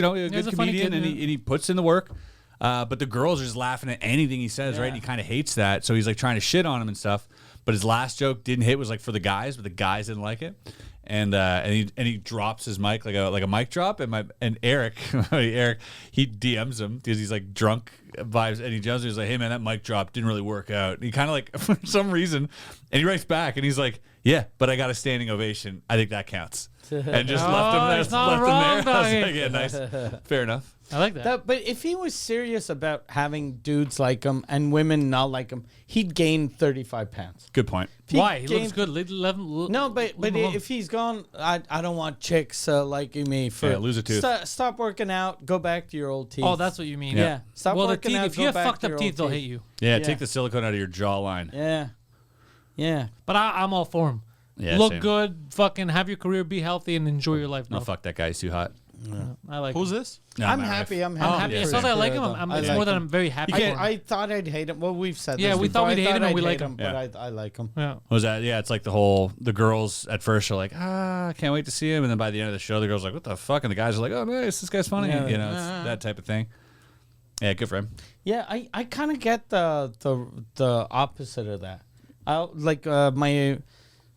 a funny comedian kid, and yeah. he puts in the work. But the girls are just laughing at anything he says, right? And he kind of hates that. So he's like trying to shit on him and stuff. But his last joke didn't hit, was like for the guys, but the guys didn't like it. And he drops his mic like a mic drop, and Eric he DMs him because he's like drunk vibes, and he jumps. He's like, "Hey man, that mic drop didn't really work out." And he kind of like for some reason, and he writes back and he's like, "Yeah, but I got a standing ovation. I think that counts." And just left him there. it's not left wrong, him there. I was doggy. like, yeah, nice, fair enough. I like that. But if he was serious about having dudes like him and women not like him, he'd gain 35 pounds. Good point. If Why? He gained- looks good. No, but leave him alone. if he's gone, I don't want chicks liking me for Yeah, lose a tooth. Stop working out. Go back to your old teeth. Oh, that's what you mean. yeah. Stop Well, the working teeth. out. If go you have back fucked to up your teeth, old they'll hate you. Yeah, Yeah. take the silicone out of your jawline. Yeah. But I'm all for him. Yeah, Look same. good, fucking have your career, be healthy, and enjoy your life. No, Bro. fuck that guy. He's too hot. I like. Who's him. this? No, I'm Matt Rife. happy. I'm I'm happy. happy. yeah, It's same. not that I like him. I It's like more that him. I'm very happy. for him. I thought I'd hate him. Well, we've said Yeah, this we thought before. we'd I hate him, and I'd we hate like him. But I like him. Yeah. Was that? Yeah, it's like the girls at first are like, I can't wait to see him, and then by the end of the show, the girls are like, what the fuck, and the guys are like, oh nice, this guy's funny, Yeah. it's that type of thing. Yeah, good for him. Yeah, I kind of get the opposite of that.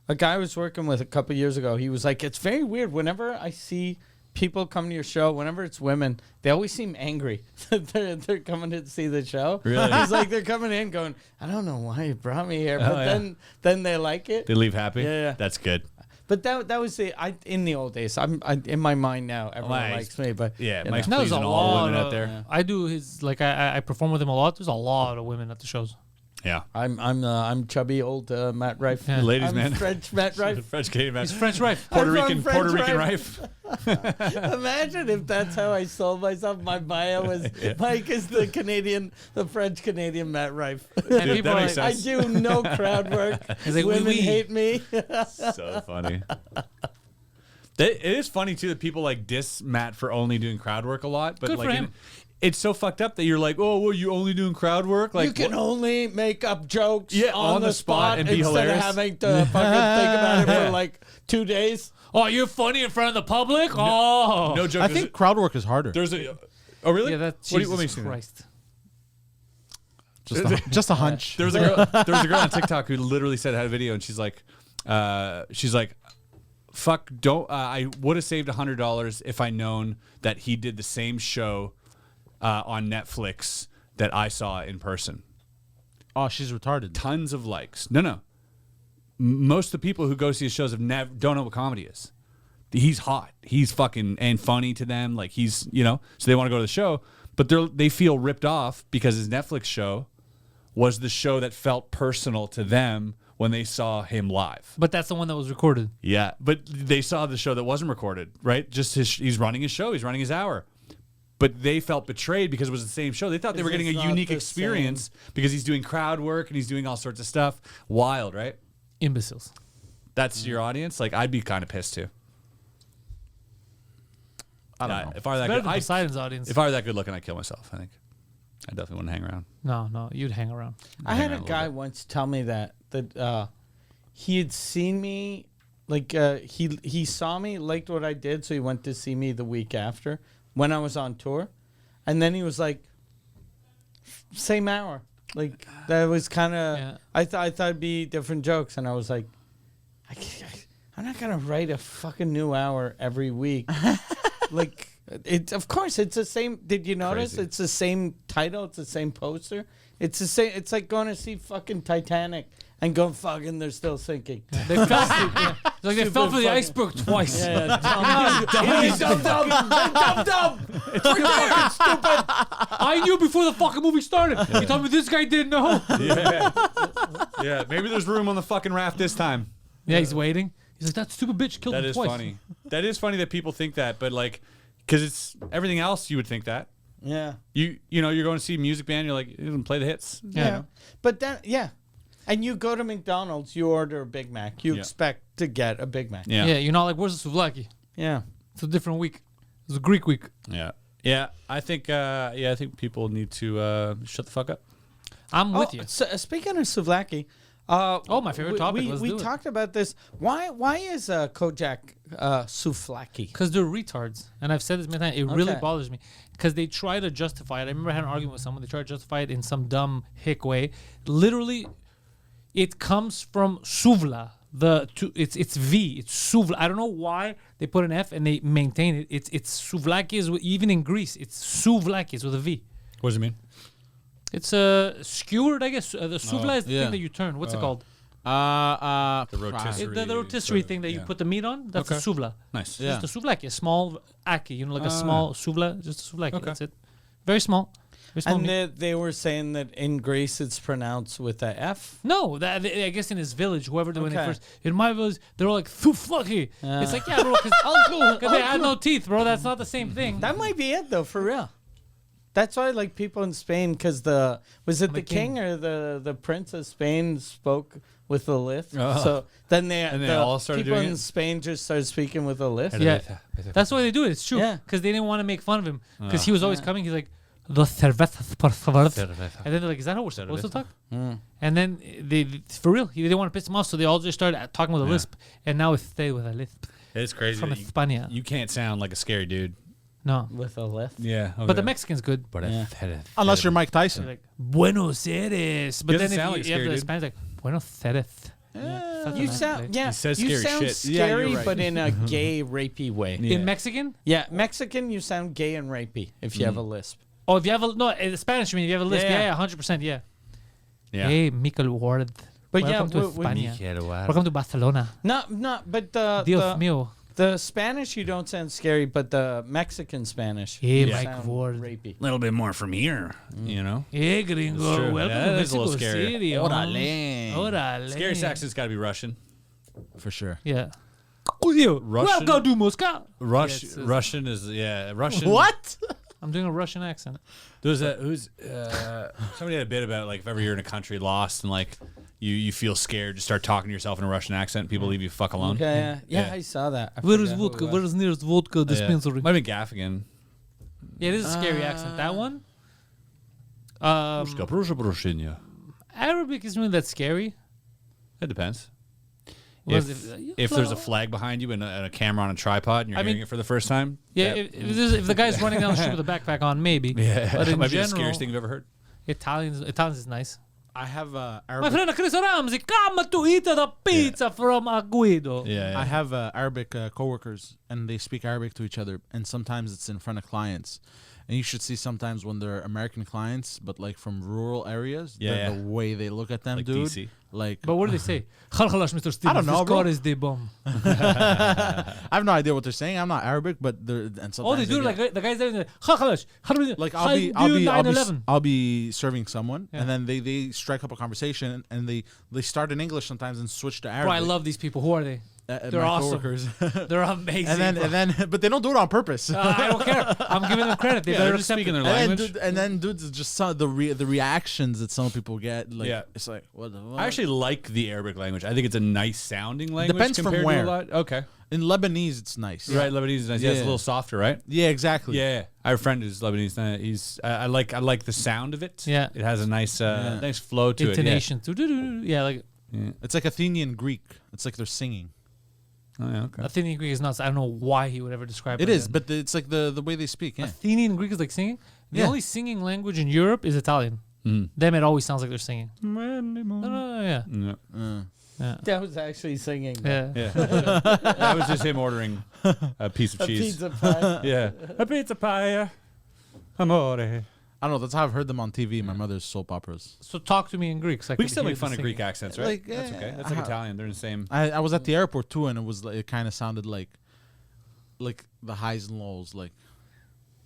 A guy I was working with a couple years ago, he was like, it's very weird. Whenever I see people come to your show, whenever it's women, they always seem angry that they're coming to see the show. Really? He's like, they're coming in going, I don't know why you brought me here, but yeah. then they like it. They leave happy. Yeah. That's good. But that was in the old days. I'm in my mind now. Everyone Mike's- likes me, but Yeah, you Mike's know. There's a pleasing all the lot women of, out there. I do his like I perform with him a lot. There's a lot of women at the shows. Yeah, I'm chubby old Matt Rife. Yeah. ladies, I'm man. French Matt Rife. French Canadian man. He's French Rife. Puerto I'm from Rican French Rife. Imagine if that's how I sold myself. My bio was Mike is the French Canadian Matt Rife. And Dude, people that are makes like, sense. I do no crowd work. He's like, Women oui, oui. hate me. So funny. It is funny too that people like diss Matt for only doing crowd work a lot, but Good for like him. it's so fucked up that you're like, oh, well, you only doing crowd work? Like you can what- only make up jokes Yeah, on the spot and be instead hilarious. of having to fucking think about it for like 2 days. Oh, you're funny in front of the public. Oh, no joke. I think crowd work is harder. there's a. Oh really? yeah, that's what do you Jesus mean? Christ. Just a hunch. There was a girl on TikTok who literally said had a video, and she's like, she's like, fuck, don't. I would have saved $100 if I known that he did the same show on Netflix that I saw in person. Oh, she's retarded. Tons of likes. No. Most of the people who go see his shows don't know what comedy is. He's hot. He's fucking and funny to them. Like he's, so they want to go to the show, but they feel ripped off because his Netflix show was the show that felt personal to them when they saw him live. But that's the one that was recorded. Yeah, but they saw the show that wasn't recorded, right? Just he's running his show. He's running his hour. But they felt betrayed because it was the same show. They thought they were getting a unique experience because he's doing crowd work and he's doing all sorts of stuff. Wild, right? Imbeciles. That's your audience? Like, I'd be kind of pissed too. I don't know. If I were that Better good, than Poseidon's audience. if I were that good looking, I'd kill myself, I think. I definitely wouldn't hang around. No, you'd hang around. I had a guy once tell me that he had seen me, like he saw me, liked what I did, so he went to see me the week after when I was on tour, and then he was like, same hour. Like that was kind of. Yeah. I thought it'd be different jokes, and I was like, I'm not gonna write a fucking new hour every week. Like of course it's the same. Did you notice? Crazy. It's the same title. It's the same poster. It's the same. It's like going to see fucking Titanic and going fucking. They're still sinking. They fell. It's like they fell for the iceberg twice. Yeah, dumb. It's right there, stupid. I knew before the fucking movie started. You told me this guy didn't know. Yeah, maybe there's room on the fucking raft this time. Yeah, he's waiting. He's like, that stupid bitch killed That me is twice. funny. That is funny that people think that, but like, because it's everything else you would think that. Yeah. You're going to see a music band, you're like, you can play the hits. Yeah. But then, and you go to McDonald's, you order a Big Mac. You expect to get a Big Mac. Yeah. Yeah, you're not like, where's the Souvlaki? Yeah. It's a different week. It's a Greek week. Yeah. Yeah. I think people need to shut the fuck up. I'm with you. So, speaking of Souvlaki, my favorite topic. Let's we do it. talked about this. Why is Kojak Souvlaki? Because they're retards. And I've said this many times. It really Okay. bothers me. Because they try to justify it. I remember I had an argument with someone. They tried to justify it in some dumb hick way. Literally, it comes from Souvla. It's V. It's Souvla. I don't know why they put an F and they maintain it. It's Souvlaki. Even in Greece, it's Souvlaki with a V. What does it mean? It's skewered, I guess. The Souvla is the thing that you turn. What's it called? The rotisserie. The rotisserie thing that you put the meat on. That's a Souvla. Nice. Just a Souvlaki, a small aki, like a small Souvla, just a Souvlaki. That's it. Very small. Very small meat. And they were saying that in Greece it's pronounced with a F. No, I guess in his village, whoever when they Okay. first in my village, they're all like Souvlaki. It's like bro, because they had no teeth, bro. That's not the same thing. That might be it though, for real. That's why like people in Spain, because the king or the prince of Spain spoke with a lisp. So then they all started people doing in it? Spain just started speaking with a lisp. Yeah, that's why they do it. It's true. Yeah. Because they didn't want to make fun of him. Because he was always coming. He's like, "Dos cervezas, por favor." And then they're like, "Is that how we're supposed to talk?" And then they for real, they didn't want to piss him off, so they all just started talking with a lisp. And now it's stay with a lisp. It's crazy. From that España. You can't sound like a scary dude. No. With a lisp. Yeah. Okay. But the Mexican's good. Unless you're Mike They're Tyson. like, Buenos Aires. But doesn't then sound if like you have scary the dude. Spanish, like, Buenos Aires. Such a You nice sound place. He says you scary sound shit. Yeah, scary, you're right. but in a gay, rapey way. Yeah. In Mexican? Yeah, Mexican, you sound gay and rapey if you have a lisp. Oh, if you have in Spanish, I mean, if you have a list, Yeah. 100%, yeah. Yeah. Hey, Michael Ward. But Welcome to when España. Welcome to Barcelona. No, but Dios mío. the Spanish you don't sound scary, but the Mexican Spanish Hey, you Mike sound Ward. rapey. A little bit more from here, Hey, That's gringo. true. Welcome Yeah, to that is a little Mexico scary. City. Órale. Scary accent's got to be Russian. For sure. Yeah. Russian? Welcome to Moscow. Yes, Russian is Russian. What? I'm doing a Russian accent. There's somebody had a bit about like if ever you're in a country lost and like you feel scared, just start talking to yourself in a Russian accent. People leave you fuck alone. Okay, yeah, Yeah. I saw that. I Where is forgot who it vodka? was. Where is nearest vodka dispensary? Might have been Gaffigan. Yeah, it is a scary accent. That one? Arabic isn't really that scary. It depends. Was If there's a flag behind you and a camera on a tripod and you're hearing it for the first time, Yeah, that- if the guy's running down the street with a backpack on, maybe. yeah, But that in might be the general, scariest thing you've ever heard. Italians is nice. I have My Arabic. friend Chris Ramsay, come to eat the pizza from Guido. Yeah. I have Arabic coworkers, and they speak Arabic to each other, and sometimes it's in front of clients. And you should see sometimes when they're American clients, but like from rural areas, the way they look at them, Like dude. DC. Like, But what do they say? Mr. Stevens, I don't know, this bro. car is the bomb. I have no idea what they're saying. I'm not Arabic, but they're and sometimes Oh, they do get- like the guys there. Like I'll be serving someone, and then they strike up a conversation, and they start in English sometimes and switch to Arabic. Bro, I love these people. Who are they? They're my awesome. coworkers. They're amazing. and then, but they don't do it on purpose. I don't care. I'm giving them credit. They Yeah, better they're just accept speaking it. their And language. then, dudes, it's just some of the reactions that some people get. Like, it's like, what the fuck? I actually like the Arabic language. I think it's a nice sounding language. Depends from compared where. To a lot. Okay. In Lebanese, it's nice. Right, Lebanese is nice. Yeah, it's a Yeah. little softer, right? Yeah, exactly. Yeah. I have a friend who's Lebanese. He's I like the sound of it. Yeah. It has a nice nice flow to Intonation. Yeah, like It's like Athenian Greek. It's like they're singing. it. Yeah. Oh, yeah, okay. Athenian Greek is nuts. I don't know why he would ever describe it. It is, but it's like the way they speak. Yeah. Athenian Greek is like singing. The Yeah. only singing language in Europe is Italian. Them, it always sounds like they're singing. Yeah. Yeah. That was actually singing. Yeah. Yeah. That was just him ordering a piece of A cheese. pizza pie. Yeah. A pizza pie. Amore. I don't know. That's how I've heard them on TV. My mother's soap operas. So talk to me in Greek. So I We can could still hear make the fun of singing. Greek accents, right? Like, That's okay. That's like Italian. They're the same. I was at the airport too, and it was like, it kind of sounded like the highs and lows. Like,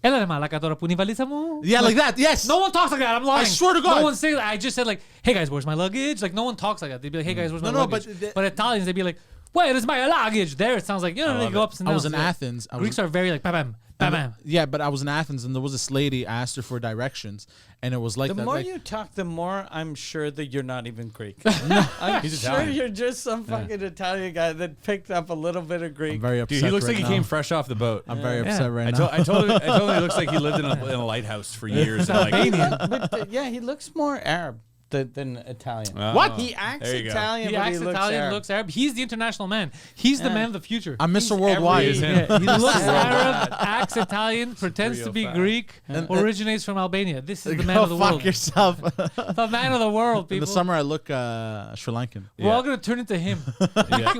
Yeah, like that. Yes. No one talks like that. I'm lying. swear to God. No one says. I just said like, "Hey guys, where's my luggage?" Like no one talks like that. They'd be like, "Hey guys, where's my No, luggage?" but But Italians, they'd be like, "Where is my luggage?" There, it sounds like they go up and down. I was in Athens. Greeks are very like bam bam bam bam. Yeah, but I was in Athens, and there was this lady. I asked her for directions, and it was like The that. more like, you talk, the more I'm sure that you're not even Greek. I'm He's sure Italian. you're just some fucking Italian guy that picked up a little bit of I'm Greek. very upset. Dude, he looks right like he now. came fresh off the boat. I'm very Yeah. upset right I now. told him he looks like he lived in a lighthouse for years. And like, But yeah, he looks more Arab than Italian. Oh. What? He acts There you go. Italian, He but acts he looks Italian, Arab. looks Arab. He's the international man. He's the Yeah. man of the future. I'm Mr. He's Worldwide. He is him. Yeah, he looks Arab, acts Italian, pretends to be 305. Greek, originates from Albania. This is the man Go of the fuck world. yourself. The man of the world, In people. the summer, I look Sri Lankan. We're all gonna turn into him.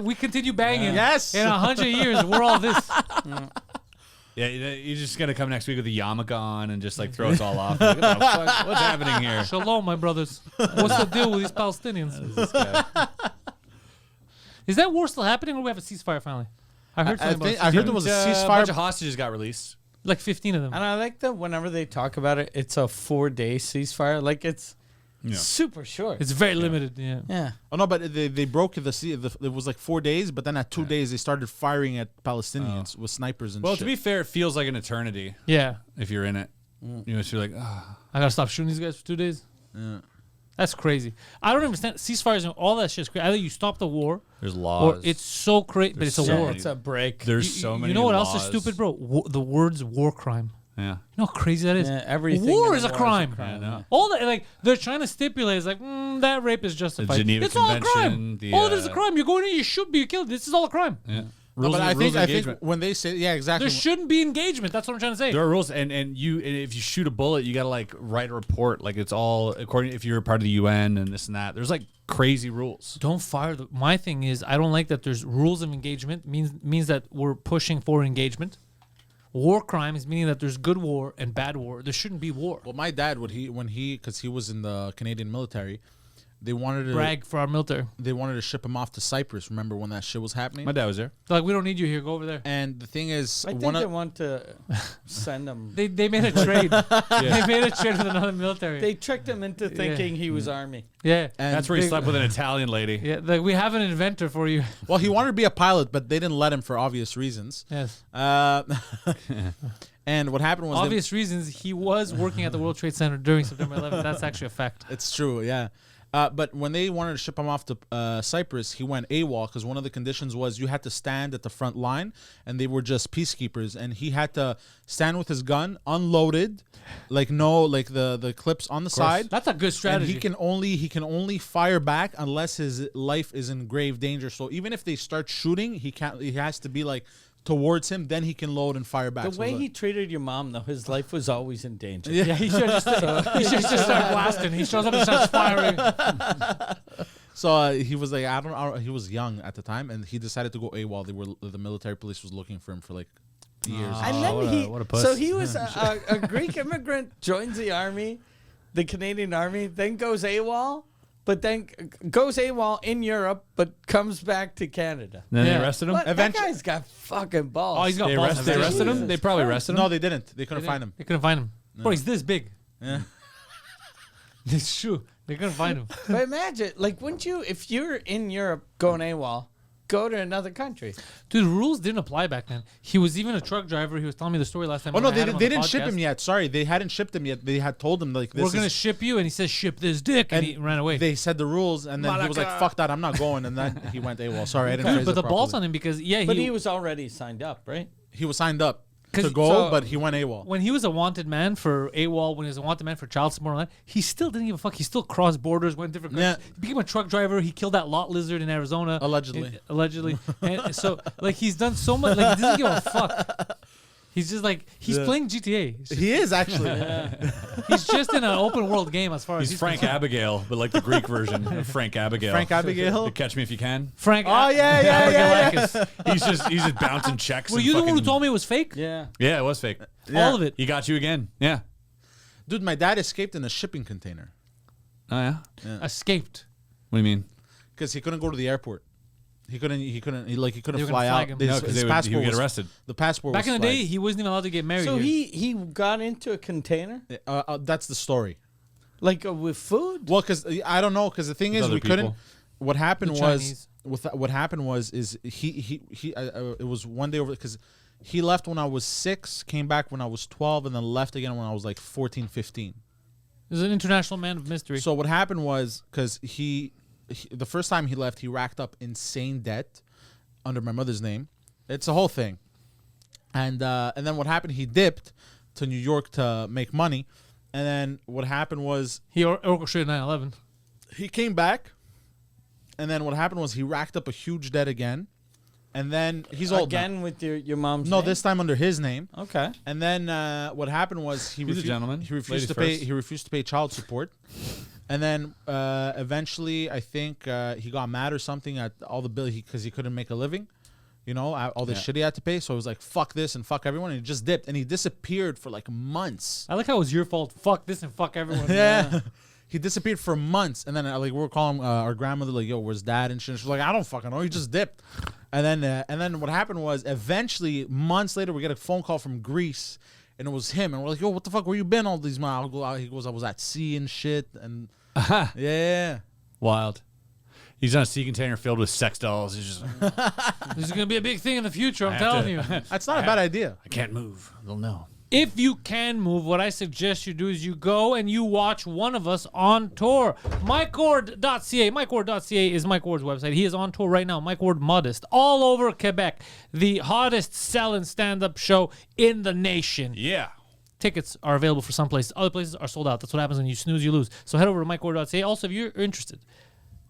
We continue banging. Yes. In 100 years, we're all this. Yeah, he's just gonna come next week with a yarmulke on and just like throw us all off. Like, what the fuck? What's happening here? Shalom, my brothers. What's the deal with these Palestinians? This guy. Is that war still happening, or we have a ceasefire finally? I heard something about a I heard ceasefire. there was a A bunch ceasefire. of hostages got released. Like 15 of them. And I like that whenever they talk about it, it's a 4-day ceasefire. Like it's Yeah. super short. It's very limited. Yeah. yeah. Oh no, but they broke the sea. It was like 4 days, but then at 2 days they started firing at Palestinians with snipers and Well, shit. to be fair, it feels like an eternity Yeah. if you're in it. You just feel like, I gotta stop shooting these guys for 2 days. Yeah. That's crazy. I don't understand ceasefires and all that shit's crazy. Either you stop the war, there's or laws. it's so crazy, but it's a so war. many- It's a break. There's so many. You know what else laws. is stupid, bro? The words war crime. Yeah. You know how crazy that is? Yeah, everything War in is the a war crime. Yeah, I know. All that, like, they're trying to stipulate is like, that rape is justified. Geneva It's all a Convention, crime. the, All it is a crime. You're going in, you should be killed. This is all a crime. Yeah. No, Rules but of- I rules think of engagement. when they say exactly. There shouldn't be engagement. That's what I'm trying to say. There are rules, and if you shoot a bullet, you gotta like write a report. Like it's all according if you're a part of the UN and this and that. There's like crazy rules. Don't fire the. My thing is, I don't like that there's rules of engagement. Means that we're pushing for engagement. War crimes meaning that there's good war and bad war. There shouldn't be war. Well, my dad because he was in the Canadian military, they wanted to Brag for our military. They wanted to ship him off to Cyprus. Remember when that shit was happening? My dad was there. They're like, we don't need you here. Go over there. And the thing is, I think they want to send him. They made a trade. They made a trade with another military. They tricked him into thinking he was army. yeah. and That's where he they- slept with an Italian lady. Yeah, like we have an inventor for you. well, he wanted to be a pilot, but they didn't let him for obvious reasons. Yes. And what happened was Obvious reasons. He was working at the World Trade Center during September 11th. That's actually a fact. it's true, yeah. But when they wanted to ship him off to Cyprus, he went AWOL because one of the conditions was you had to stand at the front line, and they were just peacekeepers, and he had to stand with his gun unloaded, like the clips on the side. That's a good strategy. And he can only fire back unless his life is in grave danger. So even if they start shooting, he has to be like towards him, then he can load and fire back. The way he treated your mom, though, his life was always in danger. Yeah, he should just start blasting. He shows up and starts firing. So he was like, I don't know, he was young at the time, and he decided to go AWOL. The military police was looking for him for like years. And then what a puss. so he was a Greek immigrant, joins the army, the Canadian army, then goes AWOL, but then goes AWOL in Europe, but comes back to Canada. Then they arrested him? What? That guy's got fucking balls. Oh, he's got balls. They arrested him? They probably arrested him? No, they didn't. They couldn't find him. They couldn't find him. Bro, he's this big. Yeah. It's true. They couldn't find him. But imagine, like, wouldn't you, if you're in Europe going AWOL, go to another country? Dude, the rules didn't apply back then. He was even a truck driver. He was telling me the story last time. Oh, no, when I had him on they the didn't ship podcast. him yet. Sorry, they hadn't shipped him yet. They had told him, like, this We're going to ship you. And he says, ship this dick. And he ran away. They said the rules, and then he was like, fuck that, I'm not going. And then he went AWOL. Sorry, I didn't phrase But it the balls properly. on him because, But he was already signed up, right? He was signed up to 'Cause- go, so- but he went AWOL. when he was a wanted man for AWOL, when he was a wanted man for child support and all that, he still didn't give a fuck. He still crossed borders, went different countries. Yeah. He became a truck driver. He killed that lot lizard in Arizona. Allegedly. Allegedly. And so, like, he's done so much. Like, he doesn't give a fuck. He's just like, he's playing GTA. It's just- He is, actually. he's just in an open world game as far as He's Frank Abigail, but like the Greek version of Frank Abigail. Frank Abigail? Catch Me If You Can. Frank. Oh, yeah. He's just bouncing checks. Were and you the one who fucking- told me it was fake? Yeah. Yeah, it was fake. All of it. He got you again. Yeah. Dude, my dad escaped in a shipping container Oh yeah. Escaped. What do you mean? because he couldn't go to the airport. He couldn't They fly were gonna flag out. him. No, because he would get arrested. The passport Back was in the day, flagged. he wasn't even allowed to get married. So here. he got into a container, That's the story. like with food? Well, because I don't know. Because the thing With is, other we couldn't. people. What happened The was, Chinese. what happened was, is he it was one day over because he left when I was 6, came back when I was 12, and then left again when I was like 14, 15. He's an international man of mystery. So what happened was because he the first time he left, he racked up insane debt under my mother's name. It's a whole thing. And then what happened? He dipped to New York to make money, and then what happened was He orchestrated 9/11. he came back, and then what happened was he racked up a huge debt again, and then he's old now. Again with your mom's No, name? this time under his name. Okay. And then what happened was He's a gentleman. He refused Ladies to pay. first. He refused to pay child support. And then eventually, I think he got mad or something at all the bill because he couldn't make a living. You know, all the shit he had to pay. So he was like, "Fuck this and fuck everyone," and he just dipped and he disappeared for like months. I like how it was your fault. Fuck this and fuck everyone. Yeah. He disappeared for months, and then like we were calling our grandmother like, "Yo, where's Dad?" And she's like, "I don't fucking know. He just dipped." And then what happened was eventually months later we get a phone call from Greece, and it was him, and we're like, "Yo, what the fuck? Where you been all these miles?" He goes, "I was at sea and shit," and yeah. Wild. He's on a sea container filled with sex dolls. He's just This is going to be a big thing in the future, I'm have telling to- you. That's not a bad idea. I can't move. They'll know. If you can move, what I suggest you do is you go and you watch one of us on tour. MikeWard.ca. MikeWard.ca is Mike Ward's website. He is on tour right now. Mike Ward Modest. All over Quebec. The hottest selling stand-up show in the nation. Yeah. Tickets are available for some places. Other places are sold out. That's what happens when you snooze, you lose. So head over to MikeWard.ca. Also, if you're interested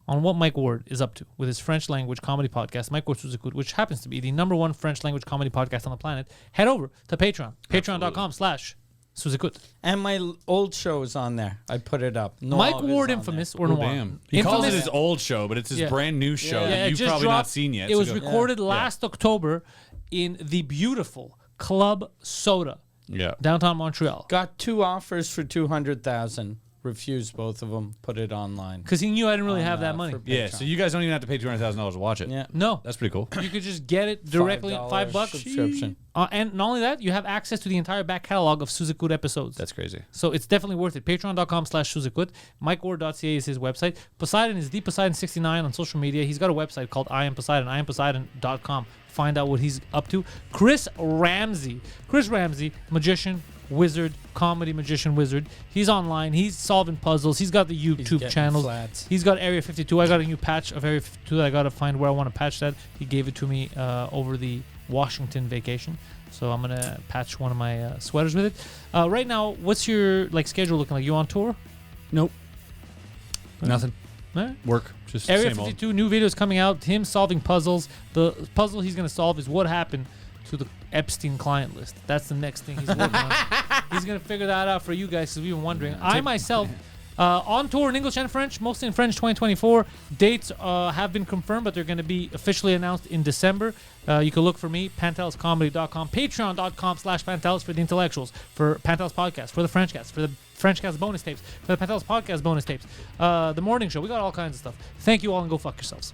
on what Mike Ward is up to with his French language comedy podcast, Mike Ward Sous-Écoute, which happens to be the #1 French language comedy podcast on the planet, head over to Patreon. Patreon.com/Sous-Écoute. And my old show is on there. I put it up. Mike Nog is Ward on Infamous Oh, or Noir. damn. He calls it Infamous- his old show, but it's his Yeah. brand new show Yeah, that it you've just probably dropped. not seen yet. It so was go- recorded last October in the beautiful Club Soda, Yeah. downtown Montreal. Got 2 offers for 200,000. Refused both of them. Put it online. Because he knew I didn't really have that for money. Yeah, Patreon. so you guys don't even have to pay $200,000 to watch it. Yeah. No. That's pretty cool. You could just get it directly, $5 subscription. And not only that, you have access to the entire back catalog of Sous-Écoute episodes. That's crazy. So it's definitely worth it. Patreon.com/Sous-Écoute. MikeWard.ca is his website. Poseidon is the Poseidon69 on social media. He's got a website called I Am Poseidon, IamPoseidon.com. Find out what he's up to. Chris Ramsay, magician, wizard, comedy magician, wizard. He's online. He's solving puzzles. He's got the YouTube getting channels. flats. He's got Area 52. I got a new patch of Area 52 that I got to find where I want to patch that. He gave it to me over the Washington vacation. So I'm going to patch one of my sweaters with it. Right now, what's your schedule looking like? You on tour? Nope. Nothing. All right. Work. Just Area same old. 52, new videos coming out. Him solving puzzles. The puzzle he's going to solve is what happened to the Epstein client list. That's the next thing he's working on. He's going to figure that out for you guys because we've been wondering. I myself, on tour in English and French, mostly in French 2024. Dates have been confirmed, but they're going to be officially announced in December. You can look for me, panteliscomedy.com, patreon.com/Pantelis for the intellectuals, for Pantelis Podcast, for the Frenchcast, for the Frenchcast bonus tapes, for the Pantelis Podcast bonus tapes, the morning show. We got all kinds of stuff. Thank you all and go fuck yourselves.